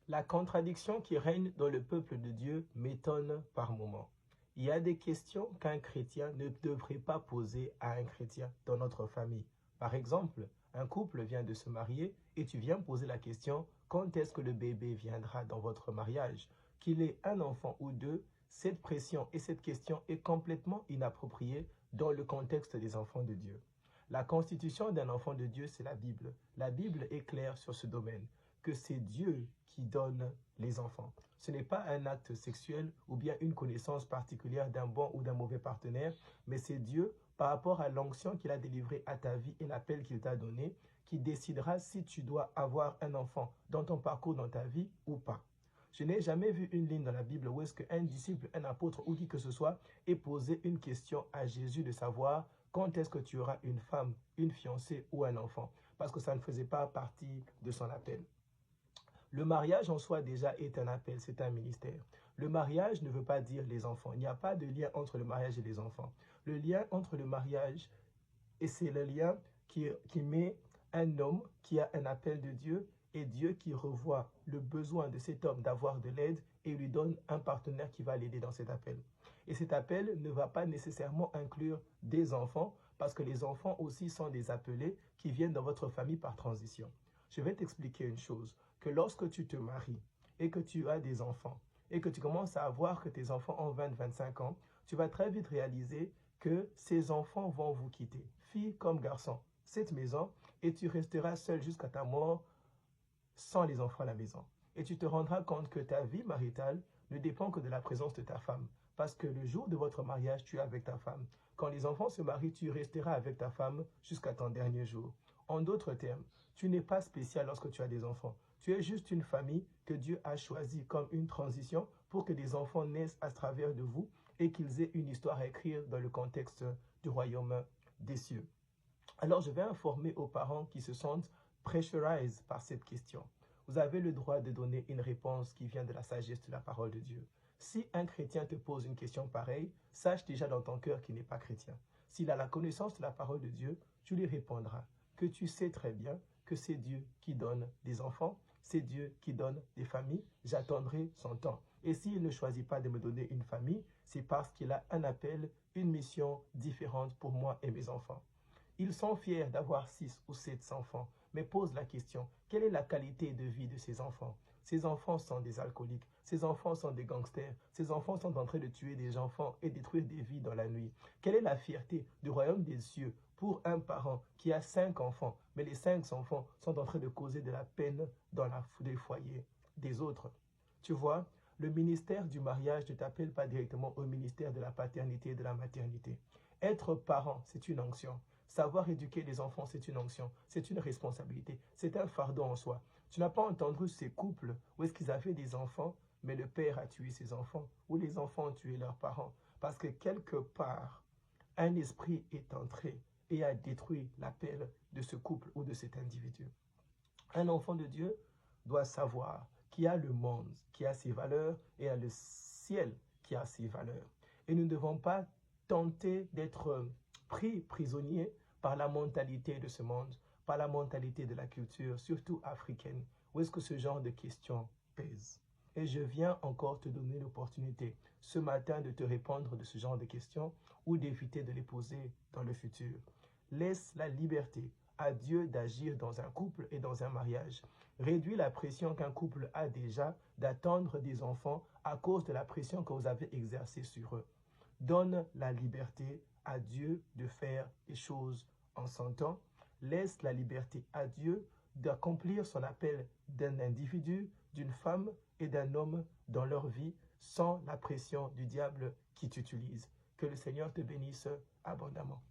La contradiction qui règne dans le peuple de Dieu m'étonne par moments. Il y a des questions qu'un chrétien ne devrait pas poser à un chrétien dans notre famille. Par exemple, un couple vient de se marier et tu viens poser la question « Quand est-ce que le bébé viendra dans votre mariage ?» Qu'il ait un enfant ou deux, cette pression et cette question est complètement inappropriée dans le contexte des enfants de Dieu. La constitution d'un enfant de Dieu, c'est la Bible. La Bible est claire sur ce domaine, que c'est Dieu qui donne les enfants. Ce n'est pas un acte sexuel ou bien une connaissance particulière d'un bon ou d'un mauvais partenaire, mais c'est Dieu, par rapport à l'onction qu'il a délivrée à ta vie et l'appel qu'il t'a donné, qui décidera si tu dois avoir un enfant dans ton parcours, dans ta vie ou pas. Je n'ai jamais vu une ligne dans la Bible où est-ce qu'un disciple, un apôtre ou qui que ce soit ait posé une question à Jésus de savoir quand est-ce que tu auras une femme, une fiancée ou un enfant, parce que ça ne faisait pas partie de son appel. Le mariage en soi déjà est un appel, c'est un ministère. Le mariage ne veut pas dire les enfants. Il n'y a pas de lien entre le mariage et les enfants. Le lien entre le mariage, et c'est le lien qui met un homme qui a un appel de Dieu et Dieu qui revoit le besoin de cet homme d'avoir de l'aide et lui donne un partenaire qui va l'aider dans cet appel. Et cet appel ne va pas nécessairement inclure des enfants parce que les enfants aussi sont des appelés qui viennent dans votre famille par transition. Je vais t'expliquer une chose, que lorsque tu te maries et que tu as des enfants et que tu commences à voir que tes enfants ont 20-25 ans, tu vas très vite réaliser que ces enfants vont vous quitter, filles comme garçons, cette maison, et tu resteras seul jusqu'à ta mort sans les enfants à la maison. Et tu te rendras compte que ta vie maritale ne dépend que de la présence de ta femme. Parce que le jour de votre mariage, tu es avec ta femme. Quand les enfants se marient, tu resteras avec ta femme jusqu'à ton dernier jour. En d'autres termes, tu n'es pas spécial lorsque tu as des enfants. Tu es juste une famille que Dieu a choisie comme une transition pour que des enfants naissent à travers de vous et qu'ils aient une histoire à écrire dans le contexte du royaume des cieux. Alors, je vais informer aux parents qui se sentent pressurized par cette question. Vous avez le droit de donner une réponse qui vient de la sagesse de la parole de Dieu. Si un chrétien te pose une question pareille, sache déjà dans ton cœur qu'il n'est pas chrétien. S'il a la connaissance de la parole de Dieu, tu lui répondras que tu sais très bien que c'est Dieu qui donne des enfants, c'est Dieu qui donne des familles, j'attendrai son temps. Et s'il ne choisit pas de me donner une famille, c'est parce qu'il a un appel, une mission différente pour moi et mes enfants. Ils sont fiers d'avoir 6 ou 7 enfants, mais posent la question, quelle est la qualité de vie de ces enfants? Ces enfants sont des alcooliques, ces enfants sont des gangsters, ces enfants sont en train de tuer des enfants et détruire des vies dans la nuit. Quelle est la fierté du royaume des cieux pour un parent qui a 5 enfants, mais les 5 enfants sont en train de causer de la peine dans les foyers des autres? Tu vois, le ministère du mariage ne t'appelle pas directement au ministère de la paternité et de la maternité. Être parent, c'est une onction. Savoir éduquer les enfants, c'est une onction, c'est une responsabilité, c'est un fardeau en soi. Tu n'as pas entendu ces couples où est-ce qu'ils avaient des enfants, mais le père a tué ses enfants, ou les enfants ont tué leurs parents, parce que quelque part, un esprit est entré et a détruit l'appel de ce couple ou de cet individu. Un enfant de Dieu doit savoir qu'il y a le monde qui a ses valeurs et il y a le ciel qui a ses valeurs. Et nous ne devons pas tenter d'être pris prisonniers par la mentalité de ce monde, par la mentalité de la culture, surtout africaine, où est-ce que ce genre de questions pèse. Et je viens encore te donner l'opportunité ce matin de te répondre de ce genre de questions ou d'éviter de les poser dans le futur. Laisse la liberté à Dieu d'agir dans un couple et dans un mariage. Réduis la pression qu'un couple a déjà d'attendre des enfants à cause de la pression que vous avez exercée sur eux. Donne la liberté à Dieu de faire les choses en son temps. Laisse la liberté à Dieu d'accomplir son appel d'un individu, d'une femme et d'un homme dans leur vie sans la pression du diable qui t'utilise. Que le Seigneur te bénisse abondamment.